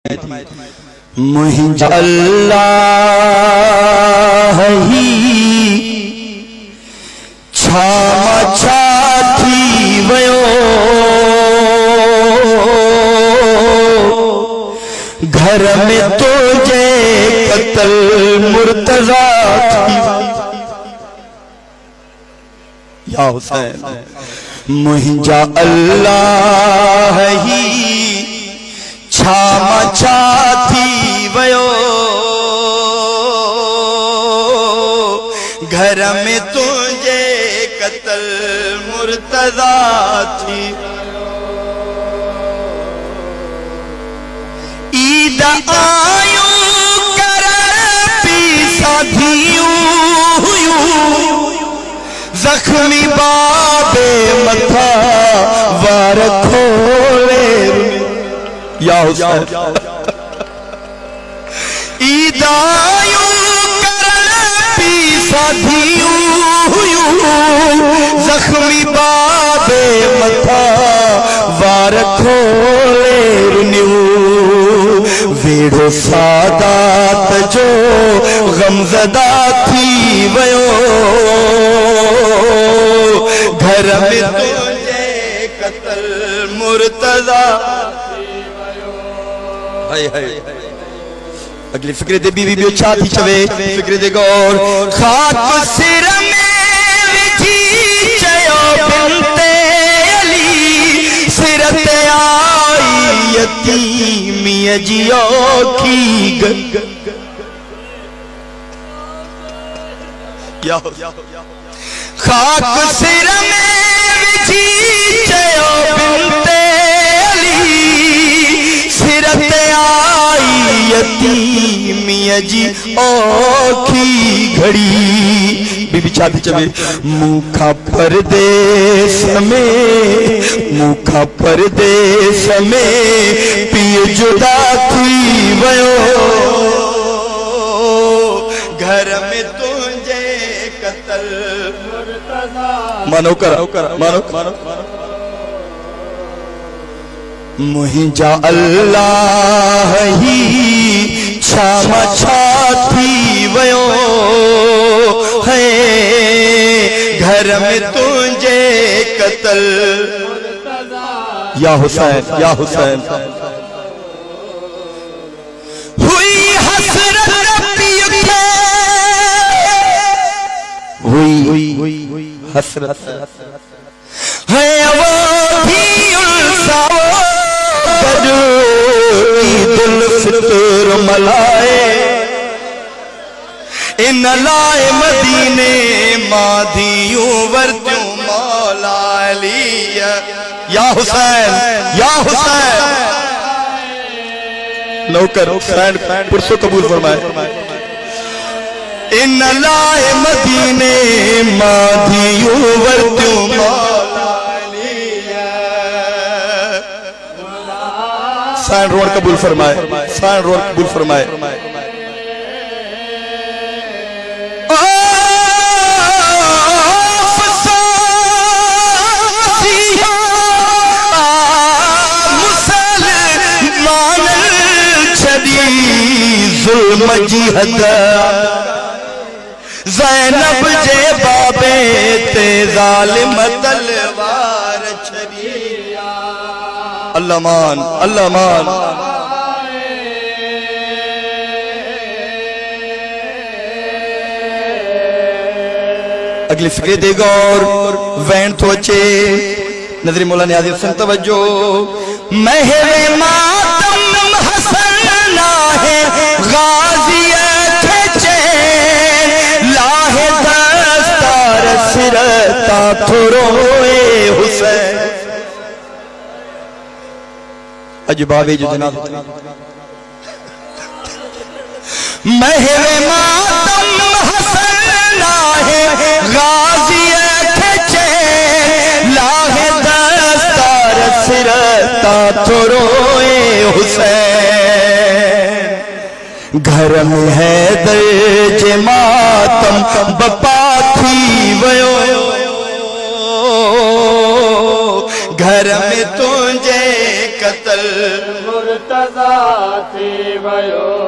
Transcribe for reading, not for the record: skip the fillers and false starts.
मुहिंजा अल्लाह ही छामा छाती वयो घर में तुझे कत्ल मुर्तजा या हुसैन। मुहिंजा अल्लाह ही छामा छाती वयो घर में तुझे कत्ल मुर्तजा थी। ईद आयो कर पीसा जख्मी बाबे मथा वार खोले या हुसैन। ईद आयो कर पीसा जख्मी बाबे मथा वार खोले वेड़ो सादात जो गमज़दा थी वयो घर में तुझे कत्ल मुर्तजा। अगली फिक्र दे बीवी भी अच्छा थी चवे फिक्र दे गौर खाक सिर में विझी चयो बिनते अली सिरते आई यतीमी जियो की खाक सिर में विझी चयो बिनते अली सिरते आई यतीमी जी औखी घड़ी बीबी छाती चवे मुखा परदेस में पिए जुदा थी वयो घर में तुझे कत्ल मानो कर मानो मुहिंजा अल्लाह ही छामा छाती वयो है घर में तुझे कत्ल या हुसैन या हुसैन। हुई हसरत हुई हसरत है वो भी ईदुल फितर मलाए इन लाए मदीने माधियों वर्तों मौला अली या हुसैन या हुसैन। नौकर पुरसो कबूल फरमाए इन लाए मदीने माधियों वर्तों साइन रोड कबूल फरमाए साइन रोड कबूल फरमाए। ज़ैनब जे बाबे ते ज़ालिम तलवार छरिया अल्लाह मान अल्लाह मान। अगली फिक्र दे गौर वैन तो अचे नजरी मौला न्याज़ी हुसैन तवज्जो महरे मातम हसन ना है गाजी खेचे लाहे दस्तार सिरता थोरोए हुसैन। अजबाबे जो जनाब महरे मातम हसन ना है गाजी खेचे लाहे दस्तार सिरता थोरोए हुसैन। घर में है दर्ज मातम बपा थी वयो घर में तुझे कत्ल कज़ा थी वयो।